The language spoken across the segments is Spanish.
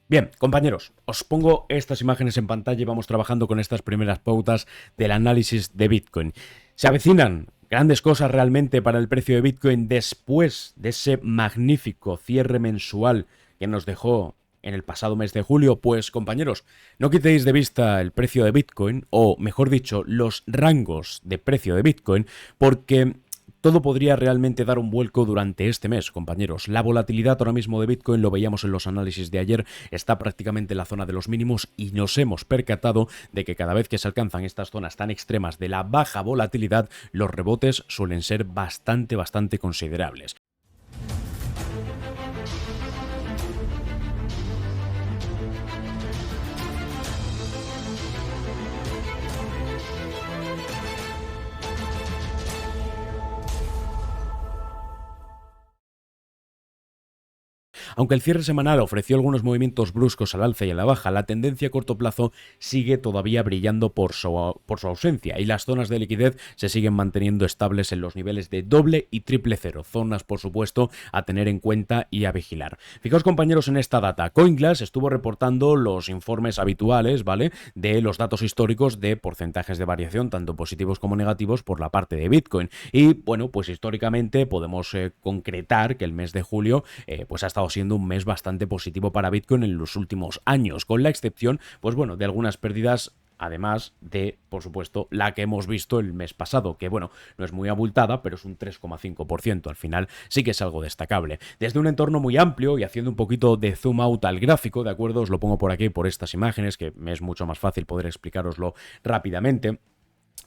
Bien, compañeros, os pongo estas imágenes en pantalla y vamos trabajando con estas primeras pautas del análisis de Bitcoin. Se avecinan grandes cosas realmente para el precio de Bitcoin después de ese magnífico cierre mensual que nos dejó en el pasado mes de julio. Pues compañeros, no quitéis de vista el precio de Bitcoin, o mejor dicho, los rangos de precio de Bitcoin, porque todo podría realmente dar un vuelco durante este mes, compañeros. La volatilidad ahora mismo de Bitcoin, lo veíamos en los análisis de ayer, está prácticamente en la zona de los mínimos y nos hemos percatado de que cada vez que se alcanzan estas zonas tan extremas de la baja volatilidad, los rebotes suelen ser bastante considerables. Aunque el cierre semanal ofreció algunos movimientos bruscos al alza y a la baja, la tendencia a corto plazo sigue todavía brillando por su ausencia y las zonas de liquidez se siguen manteniendo estables en los niveles de doble y triple cero, zonas por supuesto a tener en cuenta y a vigilar. Fijaos compañeros en esta data, CoinGlass estuvo reportando los informes habituales, ¿vale?, de los datos históricos de porcentajes de variación, tanto positivos como negativos, por la parte de Bitcoin. Y bueno, pues históricamente podemos concretar que el mes de julio pues ha estado siendo un mes bastante positivo para Bitcoin en los últimos años, con la excepción, pues bueno, de algunas pérdidas, además de, por supuesto, la que hemos visto el mes pasado, que bueno, no es muy abultada, pero es un 3,5%. Al final sí que es algo destacable. Desde un entorno muy amplio y haciendo un poquito de zoom out al gráfico, ¿de acuerdo? Os lo pongo por aquí, por estas imágenes, que me es mucho más fácil poder explicaroslo rápidamente.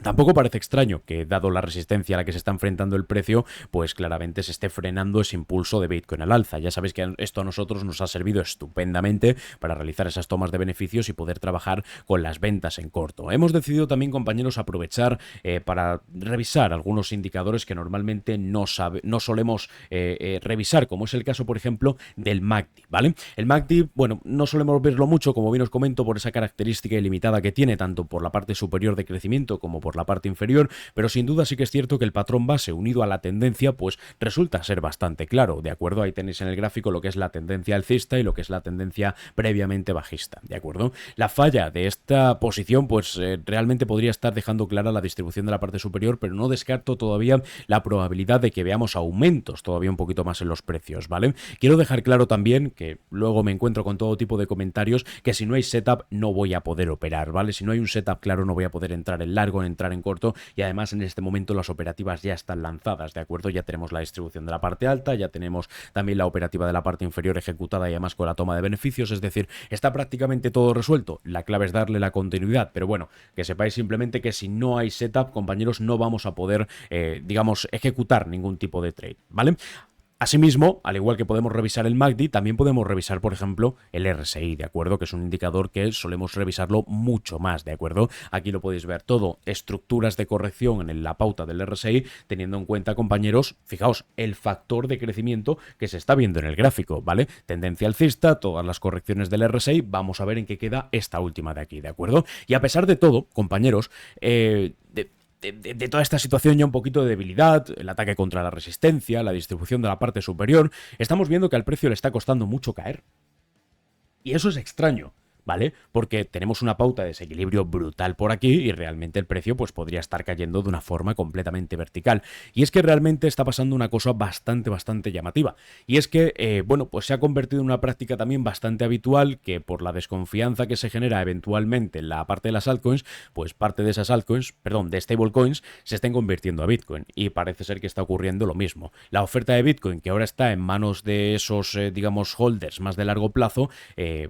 Tampoco parece extraño que, dado la resistencia a la que se está enfrentando el precio, pues claramente se esté frenando ese impulso de Bitcoin al alza. Ya sabéis que esto a nosotros nos ha servido estupendamente para realizar esas tomas de beneficios y poder trabajar con las ventas en corto. Hemos decidido también, compañeros, aprovechar para revisar algunos indicadores que normalmente no solemos revisar, como es el caso, por ejemplo, del MACD, ¿vale? El MACD, bueno, no solemos verlo mucho, como bien os comento, por esa característica ilimitada que tiene, tanto por la parte superior de crecimiento como por la parte inferior, pero sin duda sí que es cierto que el patrón base unido a la tendencia pues resulta ser bastante claro, ¿de acuerdo? Ahí tenéis en el gráfico lo que es la tendencia alcista y lo que es la tendencia previamente bajista, ¿de acuerdo? La falla de esta posición pues realmente podría estar dejando clara la distribución de la parte superior, pero no descarto todavía la probabilidad de que veamos aumentos todavía un poquito más en los precios, ¿vale? Quiero dejar claro también que luego me encuentro con todo tipo de comentarios que si no hay setup no voy a poder operar, ¿vale? Si no hay un setup claro no voy a poder entrar en largo, entrar en corto, y además en este momento las operativas ya están lanzadas, ¿de acuerdo? Ya tenemos la distribución de la parte alta, ya tenemos también la operativa de la parte inferior ejecutada y además con la toma de beneficios, es decir, está prácticamente todo resuelto. La clave es darle la continuidad, pero bueno, que sepáis simplemente que si no hay setup, compañeros, no vamos a poder, digamos, ejecutar ningún tipo de trade, ¿vale? Asimismo, al igual que podemos revisar el MACD, también podemos revisar, por ejemplo, el RSI, ¿de acuerdo? Que es un indicador que solemos revisarlo mucho más, ¿de acuerdo? Aquí lo podéis ver todo, estructuras de corrección en la pauta del RSI, teniendo en cuenta, compañeros, fijaos, el factor de crecimiento que se está viendo en el gráfico, ¿vale? Tendencia alcista, todas las correcciones del RSI, vamos a ver en qué queda esta última de aquí, ¿de acuerdo? Y a pesar de todo, compañeros, de toda esta situación ya un poquito de debilidad, el ataque contra la resistencia, la distribución de la parte superior, estamos viendo que al precio le está costando mucho caer. Y eso es extraño, ¿vale? Porque tenemos una pauta de desequilibrio brutal por aquí y realmente el precio pues podría estar cayendo de una forma completamente vertical. Y es que realmente está pasando una cosa bastante llamativa. Y es que, bueno, pues se ha convertido en una práctica también bastante habitual que, por la desconfianza que se genera eventualmente en la parte de las altcoins, pues parte de esas altcoins, perdón, de stablecoins, se estén convirtiendo a Bitcoin. Y parece ser que está ocurriendo lo mismo. La oferta de Bitcoin, que ahora está en manos de esos, digamos, holders más de largo plazo,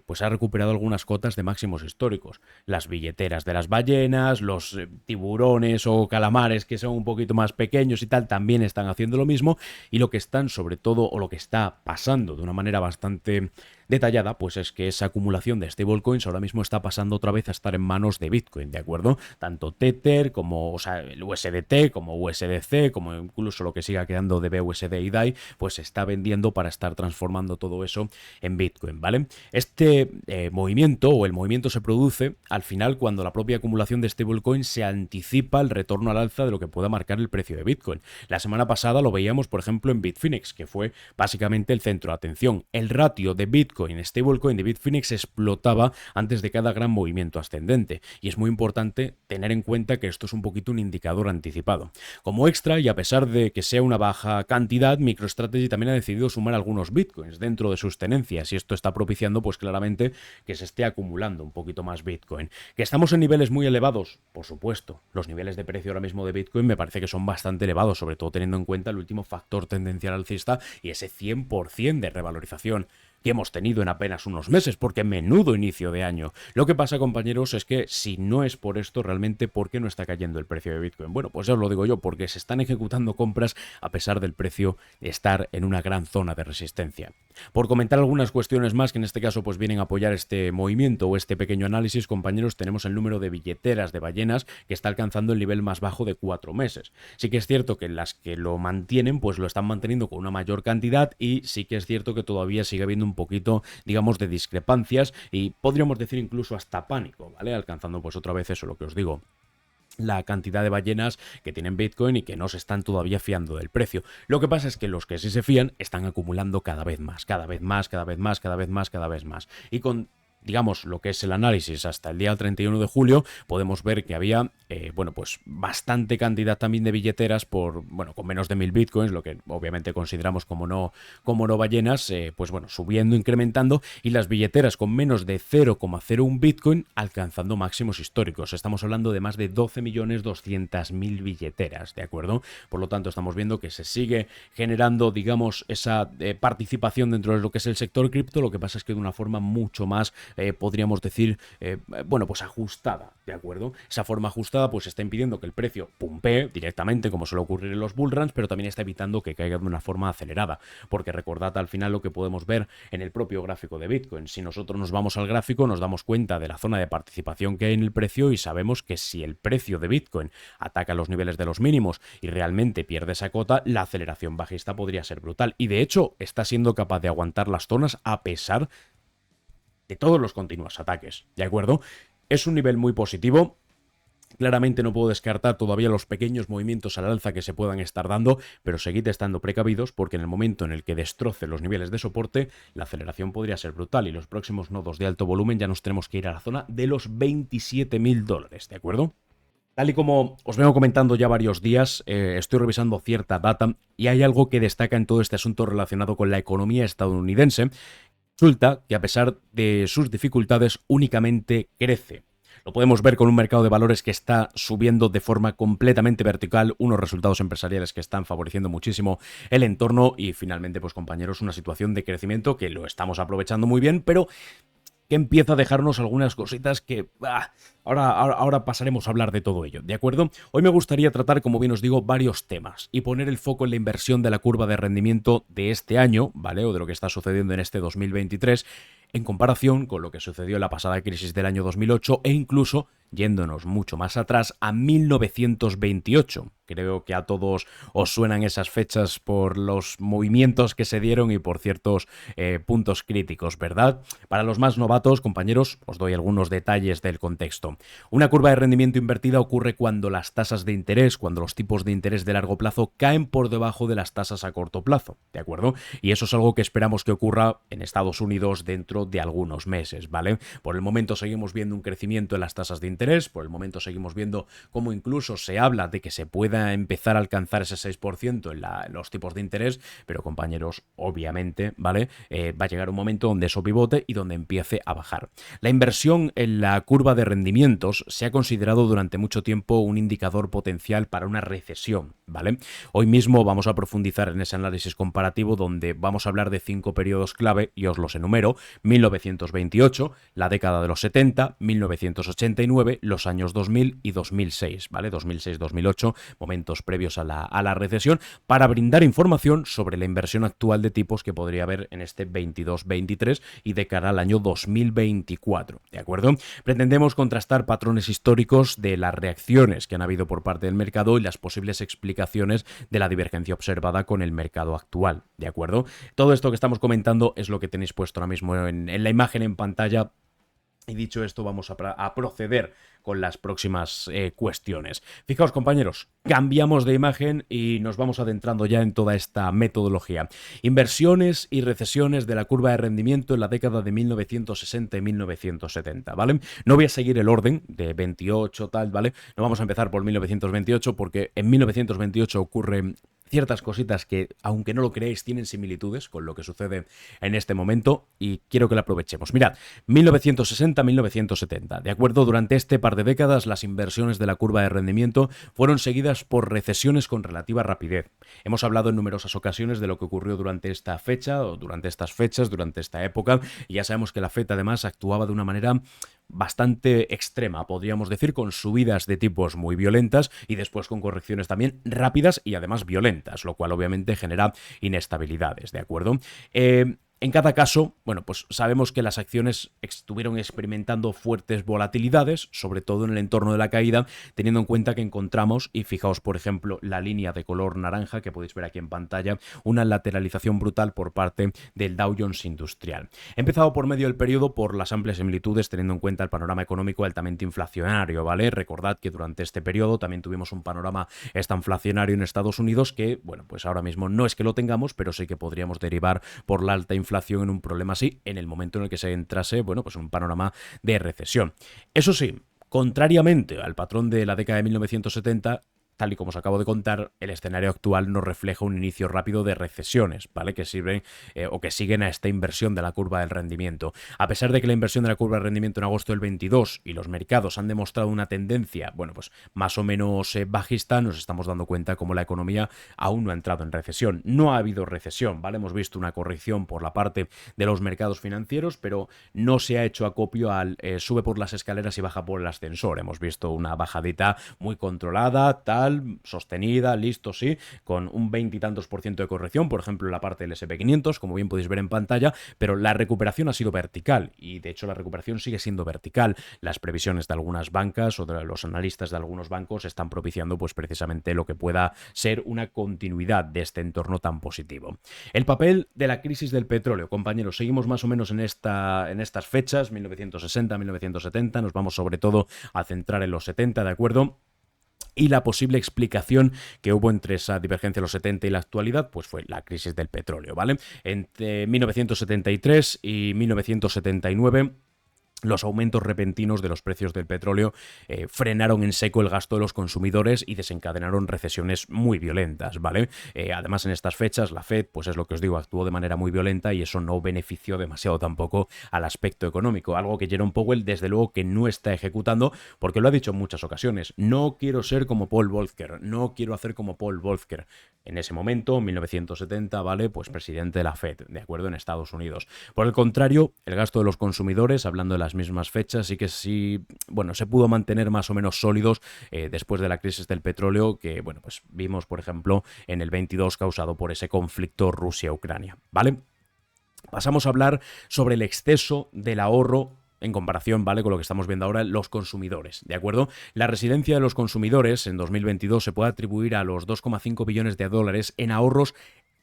pues ha recuperado algunas cotas de máximos históricos. Las billeteras de las ballenas, los tiburones o calamares que son un poquito más pequeños y tal, también están haciendo lo mismo, y lo que están sobre todo, o lo que está pasando de una manera bastante detallada, pues es que esa acumulación de stablecoins ahora mismo está pasando otra vez a estar en manos de Bitcoin, ¿de acuerdo? Tanto Tether como, o sea, el USDT, como USDC, como incluso lo que siga quedando de BUSD y DAI, pues se está vendiendo para estar transformando todo eso en Bitcoin, ¿vale? Este movimiento, o el movimiento, se produce al final cuando la propia acumulación de stablecoins se anticipa el retorno al alza de lo que pueda marcar el precio de Bitcoin. La semana pasada lo veíamos, por ejemplo, en Bitfinex, que fue básicamente el centro de atención. El ratio de Bitcoin Bitcoin stablecoin de Bitfinex explotaba antes de cada gran movimiento ascendente, y es muy importante tener en cuenta que esto es un poquito un indicador anticipado. Como extra, y a pesar de que sea una baja cantidad, MicroStrategy también ha decidido sumar algunos Bitcoins dentro de sus tenencias, y esto está propiciando pues claramente que se esté acumulando un poquito más Bitcoin. ¿Que estamos en niveles muy elevados? Por supuesto. Los niveles de precio ahora mismo de Bitcoin me parece que son bastante elevados, sobre todo teniendo en cuenta el último factor tendencial alcista y ese 100% de revalorización que hemos tenido en apenas unos meses, porque menudo inicio de año. Lo que pasa, compañeros, es que si no es por esto, realmente, ¿por qué no está cayendo el precio de Bitcoin? Bueno, pues ya os lo digo yo, porque se están ejecutando compras a pesar del precio estar en una gran zona de resistencia. Por comentar algunas cuestiones más que en este caso pues vienen a apoyar este movimiento o este pequeño análisis, compañeros, tenemos el número de billeteras de ballenas que está alcanzando el nivel más bajo de 4 meses. Sí que es cierto que las que lo mantienen pues lo están manteniendo con una mayor cantidad, y sí que es cierto que todavía sigue habiendo un poquito, digamos, de discrepancias y podríamos decir incluso hasta pánico, ¿vale? Alcanzando pues otra vez eso, lo que os digo, la cantidad de ballenas que tienen Bitcoin y que no se están todavía fiando del precio. Lo que pasa es que los que sí se fían están acumulando cada vez más, cada vez más, cada vez más, cada vez más, cada vez más. Y con, digamos, lo que es el análisis hasta el día 31 de julio, podemos ver que había, bueno, pues bastante cantidad también de billeteras por, bueno, con menos de 1000 bitcoins, lo que obviamente consideramos como no ballenas, pues bueno, subiendo, incrementando, y las billeteras con menos de 0,01 bitcoin alcanzando máximos históricos. Estamos hablando de más de 12.200.000 billeteras, ¿de acuerdo? Por lo tanto, estamos viendo que se sigue generando, digamos, esa participación dentro de lo que es el sector cripto. Lo que pasa es que de una forma mucho más podríamos decir, bueno, pues ajustada, ¿de acuerdo? Esa forma ajustada pues está impidiendo que el precio pumpee directamente, como suele ocurrir en los bullruns, pero también está evitando que caiga de una forma acelerada, porque recordad al final lo que podemos ver en el propio gráfico de Bitcoin. Si nosotros nos vamos al gráfico, nos damos cuenta de la zona de participación que hay en el precio, y sabemos que si el precio de Bitcoin ataca los niveles de los mínimos y realmente pierde esa cota, la aceleración bajista podría ser brutal, y de hecho está siendo capaz de aguantar las zonas a pesar de todos los continuos ataques, ¿de acuerdo? Es un nivel muy positivo. Claramente no puedo descartar todavía los pequeños movimientos al alza que se puedan estar dando, pero seguid estando precavidos, porque en el momento en el que destroce los niveles de soporte, la aceleración podría ser brutal, y los próximos nodos de alto volumen ya nos tenemos que ir a la zona de los $27.000, ¿de acuerdo? Tal y como os vengo comentando ya varios días, estoy revisando cierta data y hay algo que destaca en todo este asunto relacionado con la economía estadounidense. Resulta que a pesar de sus dificultades únicamente crece. Lo podemos ver con un mercado de valores que está subiendo de forma completamente vertical, unos resultados empresariales que están favoreciendo muchísimo el entorno y finalmente, pues compañeros, una situación de crecimiento que lo estamos aprovechando muy bien, pero que empieza a dejarnos algunas cositas que ahora pasaremos a hablar de todo ello, ¿de acuerdo? Hoy me gustaría tratar, como bien os digo, varios temas y poner el foco en la inversión de la curva de rendimiento de este año, ¿vale? O de lo que está sucediendo en este 2023, en comparación con lo que sucedió en la pasada crisis del año 2008 e incluso yéndonos mucho más atrás a 1928. Creo que a todos os suenan esas fechas por los movimientos que se dieron y por ciertos puntos críticos, ¿verdad? Para los más novatos, compañeros, os doy algunos detalles del contexto. Una curva de rendimiento invertida ocurre cuando las tasas de interés, cuando los tipos de interés de largo plazo caen por debajo de las tasas a corto plazo, ¿de acuerdo? Y eso es algo que esperamos que ocurra en Estados Unidos dentro de algunos meses, ¿vale? Por el momento seguimos viendo un crecimiento en las tasas de interés, por el momento seguimos viendo cómo incluso se habla de que se pueda empezar a alcanzar ese 6% en los tipos de interés, pero compañeros, obviamente, ¿vale? Va a llegar un momento donde eso pivote y donde empiece a bajar. La inversión en la curva de rendimientos se ha considerado durante mucho tiempo un indicador potencial para una recesión, ¿vale? Hoy mismo vamos a profundizar en ese análisis comparativo donde vamos a hablar de 5 periodos clave y os los enumero: 1928, la década de los 70, 1989, los años 2000 y 2006, ¿vale? 2006-2008, momentos previos a la recesión, para brindar información sobre la inversión actual de tipos que podría haber en este 22-23 y de cara al año 2024, ¿de acuerdo? Pretendemos contrastar patrones históricos de las reacciones que han habido por parte del mercado y las posibles explicaciones de la divergencia observada con el mercado actual, ¿de acuerdo? Todo esto que estamos comentando es lo que tenéis puesto ahora mismo en la imagen en pantalla Y dicho esto, vamos a proceder con las próximas cuestiones. Fijaos, compañeros, cambiamos de imagen y nos vamos adentrando ya en toda esta metodología. Inversiones y recesiones de la curva de rendimiento en la década de 1960 y 1970, ¿vale? No voy a seguir el orden de 28, tal, ¿vale? No vamos a empezar por 1928 porque en 1928 ocurren ciertas cositas que, aunque no lo creéis, tienen similitudes con lo que sucede en este momento y quiero que lo aprovechemos. Mirad, 1960-1970. De acuerdo, durante este par de décadas las inversiones de la curva de rendimiento fueron seguidas por recesiones con relativa rapidez. Hemos hablado en numerosas ocasiones de lo que ocurrió durante esta fecha o durante estas fechas, durante esta época, y ya sabemos que la FED además actuaba de una manera bastante extrema, podríamos decir, con subidas de tipos muy violentas y después con correcciones también rápidas y además violentas, lo cual obviamente genera inestabilidades, ¿de acuerdo? En cada caso, bueno, pues sabemos que las acciones estuvieron experimentando fuertes volatilidades, sobre todo en el entorno de la caída, teniendo en cuenta que encontramos, y fijaos por ejemplo la línea de color naranja que podéis ver aquí en pantalla, una lateralización brutal por parte del Dow Jones Industrial. He empezado por medio del periodo por las amplias similitudes, teniendo en cuenta el panorama económico altamente inflacionario, ¿vale? Recordad que durante este periodo también tuvimos un panorama inflacionario en Estados Unidos que, bueno, pues ahora mismo no es que lo tengamos, pero sí que podríamos derivar por la alta inflación en un problema así en el momento en el que se entrase, bueno, pues un panorama de recesión. Eso sí, contrariamente al patrón de la década de 1970, tal y como os acabo de contar, el escenario actual nos refleja un inicio rápido de recesiones, ¿vale? Que sirven o que siguen a esta inversión de la curva del rendimiento. A pesar de que la inversión de la curva de rendimiento en agosto del 22 y los mercados han demostrado una tendencia, bueno, pues más o menos bajista, nos estamos dando cuenta como la economía aún no ha entrado en recesión. No ha habido recesión, ¿vale? Hemos visto una corrección por la parte de los mercados financieros, pero no se ha hecho acopio al sube por las escaleras y baja por el ascensor. Hemos visto una bajadita muy controlada, tal, sostenida, listo, sí, con un 20 y tantos % de corrección, por ejemplo en la parte del S&P 500, como bien podéis ver en pantalla, pero la recuperación ha sido vertical y de hecho la recuperación sigue siendo vertical. Las previsiones de algunas bancas o de los analistas de algunos bancos están propiciando pues precisamente lo que pueda ser una continuidad de este entorno tan positivo. El papel de la crisis del petróleo, compañeros, seguimos más o menos en estas fechas, 1960-1970, nos vamos sobre todo a centrar en los 70, ¿de acuerdo? Y la posible explicación que hubo entre esa divergencia de los 70 y la actualidad, pues fue la crisis del petróleo, ¿vale? Entre 1973 y 1979... los aumentos repentinos de los precios del petróleo frenaron en seco el gasto de los consumidores y desencadenaron recesiones muy violentas, ¿vale? Además, en estas fechas, la FED, pues es lo que os digo, actuó de manera muy violenta y eso no benefició demasiado tampoco al aspecto económico, algo que Jerome Powell, desde luego, que no está ejecutando, porque lo ha dicho en muchas ocasiones. No quiero ser como Paul Volcker, no quiero hacer como Paul Volcker. En ese momento, 1970, ¿vale? Pues presidente de la FED, ¿de acuerdo? En Estados Unidos. Por el contrario, el gasto de los consumidores, hablando de las mismas fechas, sí, bueno, se pudo mantener más o menos sólidos después de la crisis del petróleo que, bueno, pues vimos, por ejemplo, en el 22 causado por ese conflicto Rusia-Ucrania, ¿vale? Pasamos a hablar sobre el exceso del ahorro en comparación, ¿vale?, con lo que estamos viendo ahora, los consumidores, ¿de acuerdo? La residencia de los consumidores en 2022 se puede atribuir a los 2,5 billones de dólares en ahorros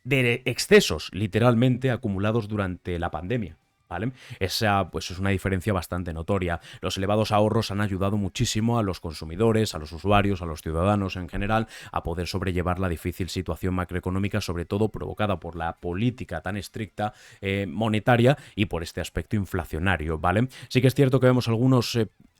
de excesos, literalmente, acumulados durante la pandemia, ¿vale? Esa pues es una diferencia bastante notoria. Los elevados ahorros han ayudado muchísimo a los consumidores, a los usuarios, a los ciudadanos en general, a poder sobrellevar la difícil situación macroeconómica, sobre todo provocada por la política tan estricta monetaria y por este aspecto inflacionario, ¿vale? Sí que es cierto que vemos algunos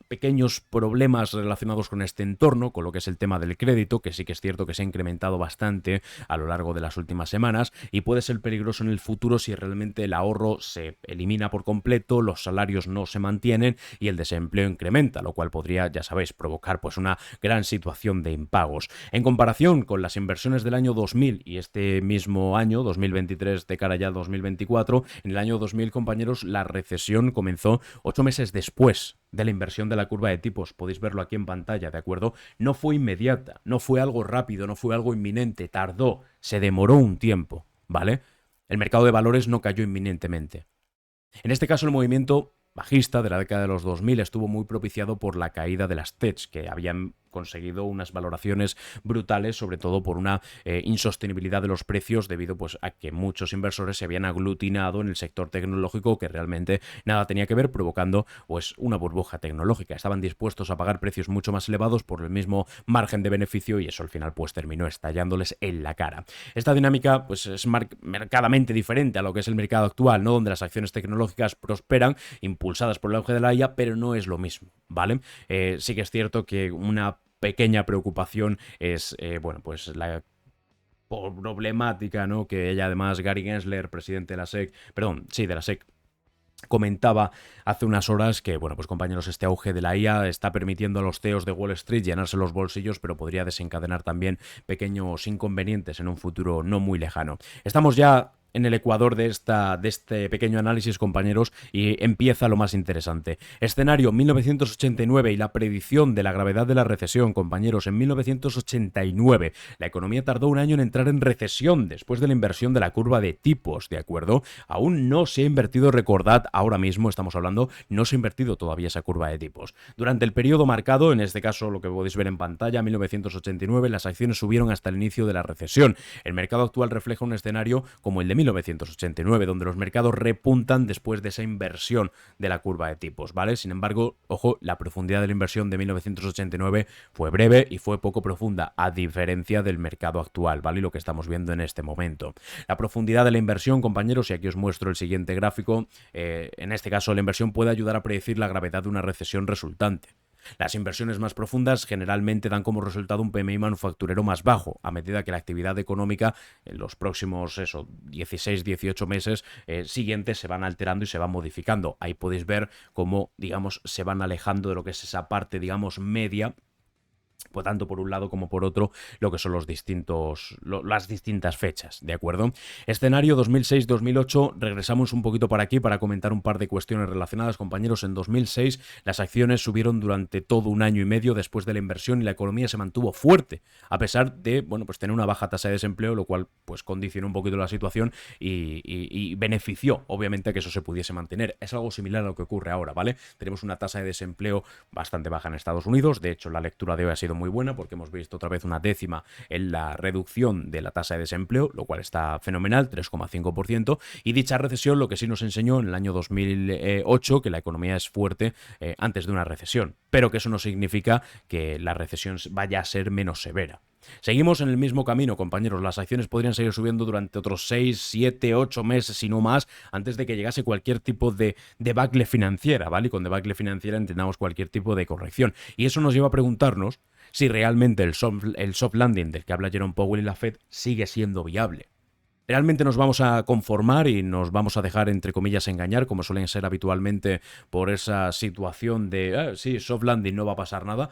pequeños problemas relacionados con este entorno, con lo que es el tema del crédito, que sí que es cierto que se ha incrementado bastante a lo largo de las últimas semanas y puede ser peligroso en el futuro si realmente el ahorro se elimina por completo, los salarios no se mantienen y el desempleo incrementa, lo cual podría, ya sabéis, provocar pues una gran situación de impagos. En comparación con las inversiones del año 2000 y este mismo año, 2023 de cara ya al 2024, en el año 2000, compañeros, la recesión comenzó 8 meses después de la inversión de la curva de tipos. Podéis verlo aquí en pantalla, ¿de acuerdo? No fue inmediata, no fue algo rápido, no fue algo inminente, tardó, se demoró un tiempo, ¿vale? El mercado de valores no cayó inminentemente. En este caso el movimiento bajista de la década de los 2000 estuvo muy propiciado por la caída de las techs, que habían conseguido unas valoraciones brutales, sobre todo por una insostenibilidad de los precios debido pues, a que muchos inversores se habían aglutinado en el sector tecnológico que realmente nada tenía que ver, provocando pues, una burbuja tecnológica. Estaban dispuestos a pagar precios mucho más elevados por el mismo margen de beneficio y eso al final pues, terminó estallándoles en la cara. Esta dinámica pues, es marcadamente diferente a lo que es el mercado actual, ¿no? Donde las acciones tecnológicas prosperan, impulsadas por el auge de la IA, pero no es lo mismo, ¿vale? Sí que es cierto que una pequeña preocupación es, bueno, pues la problemática, ¿no? Que ella además, Gary Gensler, presidente de la SEC, perdón, sí, de la SEC, comentaba hace unas horas que, bueno, pues compañeros, este auge de la IA está permitiendo a los CEOs de Wall Street llenarse los bolsillos, pero podría desencadenar también pequeños inconvenientes en un futuro no muy lejano. Estamos ya en el ecuador de este pequeño análisis, compañeros, y empieza lo más interesante. Escenario 1989 y la predicción de la gravedad de la recesión, compañeros. En 1989 la economía tardó un año en entrar en recesión después de la inversión de la curva de tipos, ¿de acuerdo? Aún no se ha invertido, recordad, ahora mismo estamos hablando, no se ha invertido todavía esa curva de tipos. Durante el periodo marcado, en este caso lo que podéis ver en pantalla, 1989, las acciones subieron hasta el inicio de la recesión. El mercado actual refleja un escenario como el de 1989, donde los mercados repuntan después de esa inversión de la curva de tipos, ¿vale? Sin embargo, ojo, la profundidad de la inversión de 1989 fue breve y fue poco profunda, a diferencia del mercado actual, ¿vale? Y lo que estamos viendo en este momento. La profundidad de la inversión, compañeros, y aquí os muestro el siguiente gráfico, en este caso la inversión puede ayudar a predecir la gravedad de una recesión resultante. Las inversiones más profundas generalmente dan como resultado un PMI manufacturero más bajo, a medida que la actividad económica en los próximos 16-18 meses siguientes se van alterando y se van modificando. Ahí podéis ver cómo, digamos, se van alejando de lo que es esa parte, digamos, media, pues tanto por un lado como por otro, lo que son las distintas fechas, ¿de acuerdo? Escenario 2006-2008, regresamos un poquito para aquí para comentar un par de cuestiones relacionadas, compañeros. En 2006 las acciones subieron durante todo un año y medio después de la inversión y la economía se mantuvo fuerte, a pesar de, bueno, pues tener una baja tasa de desempleo, lo cual pues condicionó un poquito la situación y benefició, obviamente, a que eso se pudiese mantener. Es algo similar a lo que ocurre ahora, ¿vale? Tenemos una tasa de desempleo bastante baja en Estados Unidos, de hecho la lectura de hoy ha sido muy buena porque hemos visto otra vez una décima en la reducción de la tasa de desempleo, lo cual está fenomenal, 3,5%, y dicha recesión lo que sí nos enseñó en el año 2008 que la economía es fuerte antes de una recesión, pero que eso no significa que la recesión vaya a ser menos severa. Seguimos en el mismo camino, compañeros. Las acciones podrían seguir subiendo durante otros 6, 7, 8 meses, si no más, antes de que llegase cualquier tipo de debacle financiera, ¿vale? Y con debacle financiera entendamos cualquier tipo de corrección. Y eso nos lleva a preguntarnos si realmente el soft landing del que habla Jerome Powell y la Fed sigue siendo viable. ¿Realmente nos vamos a conformar y nos vamos a dejar, entre comillas, engañar, como suelen ser habitualmente, por esa situación de, sí, soft landing, no va a pasar nada?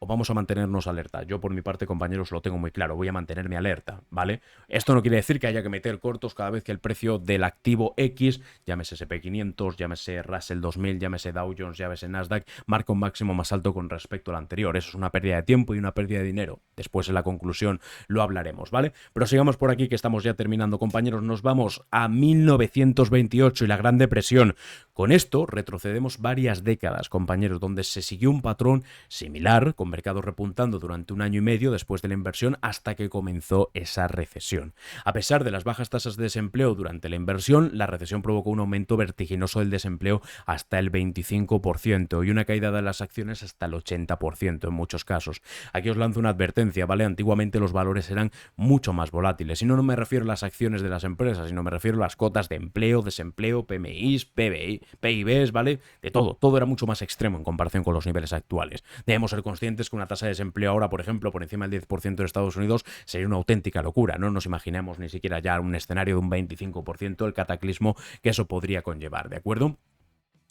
¿O vamos a mantenernos alerta? Yo, por mi parte, compañeros, lo tengo muy claro. Voy a mantenerme alerta, ¿vale? Esto no quiere decir que haya que meter cortos cada vez que el precio del activo X, llámese SP500, llámese Russell 2000, llámese Dow Jones, llámese Nasdaq, marca un máximo más alto con respecto al anterior. Eso es una pérdida de tiempo y una pérdida de dinero. Después, en la conclusión, lo hablaremos, ¿vale? Pero sigamos por aquí, que estamos ya terminando, compañeros. Nos vamos a 1928 y la Gran Depresión. Con esto retrocedemos varias décadas, compañeros, donde se siguió un patrón similar, con mercados repuntando durante un año y medio después de la inversión hasta que comenzó esa recesión. A pesar de las bajas tasas de desempleo durante la inversión, la recesión provocó un aumento vertiginoso del desempleo hasta el 25% y una caída de las acciones hasta el 80% en muchos casos. Aquí os lanzo una advertencia, ¿vale? Antiguamente los valores eran mucho más volátiles. Y no me refiero a las acciones de las empresas, sino me refiero a las cotas de empleo, desempleo, PMIs, PIBs, ¿vale? De todo. Todo era mucho más extremo en comparación con los niveles actuales. Debemos ser conscientes que una tasa de desempleo ahora, por ejemplo, por encima del 10% de Estados Unidos, sería una auténtica locura. No nos imaginemos ni siquiera ya un escenario de un 25%, el cataclismo que eso podría conllevar, ¿de acuerdo?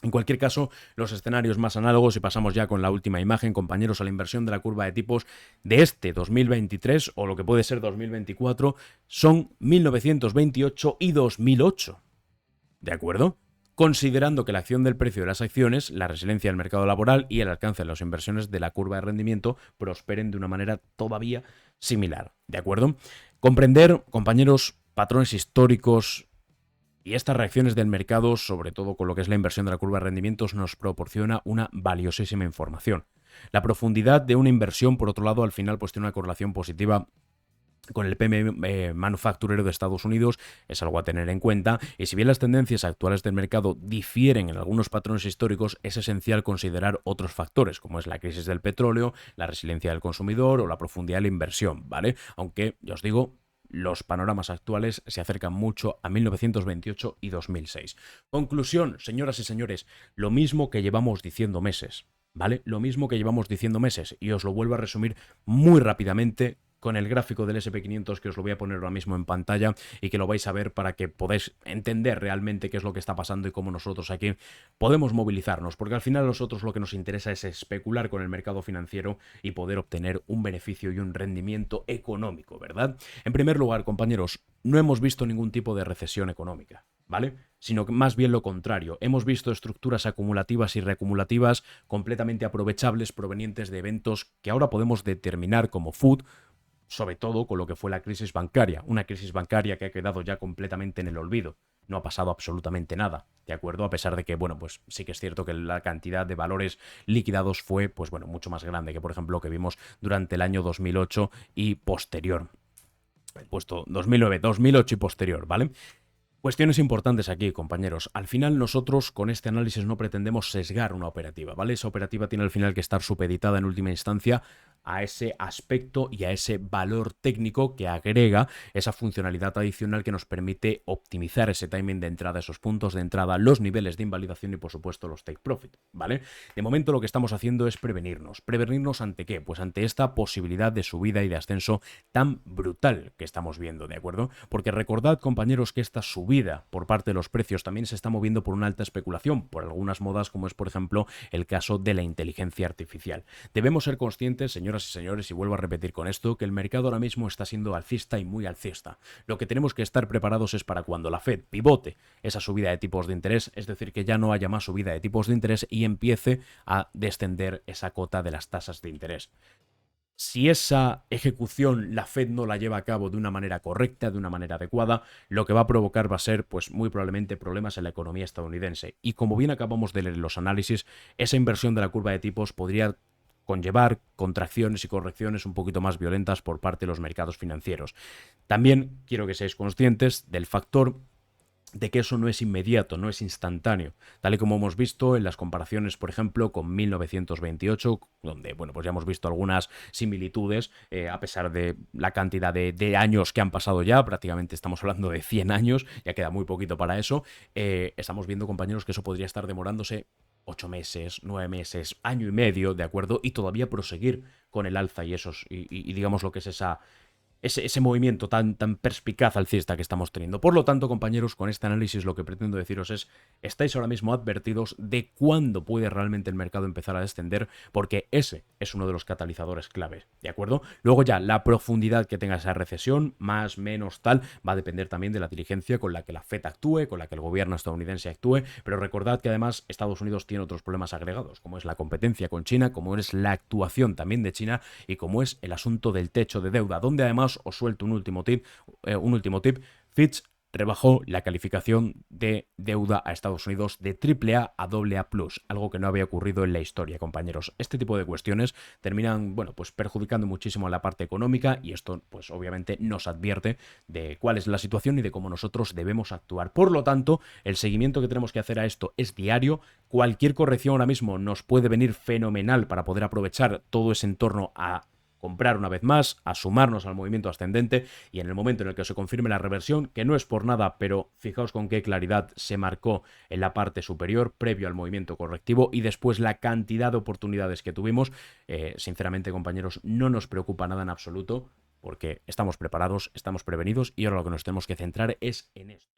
En cualquier caso, los escenarios más análogos, y pasamos ya con la última imagen, compañeros, a la inversión de la curva de tipos de este 2023 o lo que puede ser 2024, son 1928 y 2008. ¿De acuerdo? Considerando que la acción del precio de las acciones, la resiliencia del mercado laboral y el alcance de las inversiones de la curva de rendimiento prosperen de una manera todavía similar. ¿De acuerdo? Comprender, compañeros, patrones históricos Y estas reacciones del mercado, sobre todo con lo que es la inversión de la curva de rendimientos, nos proporciona una valiosísima información. La profundidad de una inversión, por otro lado, al final pues tiene una correlación positiva con el PMI manufacturero de Estados Unidos, es algo a tener en cuenta, y si bien las tendencias actuales del mercado difieren en algunos patrones históricos, es esencial considerar otros factores, como es la crisis del petróleo, la resiliencia del consumidor o la profundidad de la inversión, ¿vale? Aunque, ya os digo, los panoramas actuales se acercan mucho a 1928 y 2006. Conclusión, señoras y señores, lo mismo que llevamos diciendo meses, ¿vale? Lo mismo que llevamos diciendo meses, y os lo vuelvo a resumir muy rápidamente con el gráfico del SP500 que os lo voy a poner ahora mismo en pantalla y que lo vais a ver para que podáis entender realmente qué es lo que está pasando y cómo nosotros aquí podemos movilizarnos, porque al final a nosotros lo que nos interesa es especular con el mercado financiero y poder obtener un beneficio y un rendimiento económico, ¿verdad? En primer lugar, compañeros, no hemos visto ningún tipo de recesión económica, ¿vale? Sino que más bien lo contrario. Hemos visto estructuras acumulativas y reacumulativas completamente aprovechables provenientes de eventos que ahora podemos determinar como food, sobre todo con lo que fue la crisis bancaria, una crisis bancaria que ha quedado ya completamente en el olvido. No ha pasado absolutamente nada, ¿de acuerdo? A pesar de que, bueno, pues sí que es cierto que la cantidad de valores liquidados fue, pues bueno, mucho más grande que, por ejemplo, lo que vimos durante el año 2008 y posterior. He puesto 2009, 2008 y posterior, ¿vale? Cuestiones importantes aquí, compañeros. Al final nosotros con este análisis no pretendemos sesgar una operativa, ¿vale? Esa operativa tiene al final que estar supeditada en última instancia a ese aspecto y a ese valor técnico que agrega esa funcionalidad adicional que nos permite optimizar ese timing de entrada, esos puntos de entrada, los niveles de invalidación y por supuesto los take profit, ¿vale? De momento lo que estamos haciendo es prevenirnos. ¿Prevenirnos ante qué? Pues ante esta posibilidad de subida y de ascenso tan brutal que estamos viendo, ¿de acuerdo? Porque recordad, compañeros, que esta subida por parte de los precios también se está moviendo por una alta especulación, por algunas modas como es, por ejemplo, el caso de la inteligencia artificial. Debemos ser conscientes, señoras y señores, y vuelvo a repetir con esto, que el mercado ahora mismo está siendo alcista y muy alcista. Lo que tenemos que estar preparados es para cuando la Fed pivote esa subida de tipos de interés, es decir, que ya no haya más subida de tipos de interés y empiece a descender esa cota de las tasas de interés. Si esa ejecución la Fed no la lleva a cabo de una manera correcta, de una manera adecuada, lo que va a provocar va a ser, pues muy probablemente, problemas en la economía estadounidense. Y como bien acabamos de leer en los análisis, esa inversión de la curva de tipos podría conllevar contracciones y correcciones un poquito más violentas por parte de los mercados financieros. También quiero que seáis conscientes del factor de que eso no es inmediato, no es instantáneo, tal y como hemos visto en las comparaciones, por ejemplo, con 1928, donde, bueno, pues ya hemos visto algunas similitudes, a pesar de la cantidad de años que han pasado ya, prácticamente estamos hablando de 100 años, ya queda muy poquito para eso, estamos viendo, compañeros, que eso podría estar demorándose 8 meses, 9 meses, año y medio, ¿de acuerdo? Y todavía proseguir con el alza y esos, y digamos lo que es ese movimiento tan perspicaz alcista que estamos teniendo. Por lo tanto, compañeros, con este análisis lo que pretendo deciros es, estáis ahora mismo advertidos de cuándo puede realmente el mercado empezar a descender, porque ese es uno de los catalizadores claves, ¿de acuerdo? Luego ya, la profundidad que tenga esa recesión, más, menos, tal, va a depender también de la diligencia con la que la Fed actúe, con la que el gobierno estadounidense actúe, pero recordad que además Estados Unidos tiene otros problemas agregados, como es la competencia con China, como es la actuación también de China y como es el asunto del techo de deuda, donde además os suelto un último tip. Fitch rebajó la calificación de deuda a Estados Unidos de AAA a AA+, algo que no había ocurrido en la historia, compañeros. Este tipo de cuestiones terminan, bueno, pues perjudicando muchísimo a la parte económica y esto, pues obviamente nos advierte de cuál es la situación y de cómo nosotros debemos actuar. Por lo tanto, el seguimiento que tenemos que hacer a esto es diario. Cualquier corrección ahora mismo nos puede venir fenomenal para poder aprovechar todo ese entorno a comprar una vez más, a sumarnos al movimiento ascendente y en el momento en el que se confirme la reversión, que no es por nada, pero fijaos con qué claridad se marcó en la parte superior previo al movimiento correctivo y después la cantidad de oportunidades que tuvimos, sinceramente, compañeros, no nos preocupa nada en absoluto porque estamos preparados, estamos prevenidos y ahora lo que nos tenemos que centrar es en esto.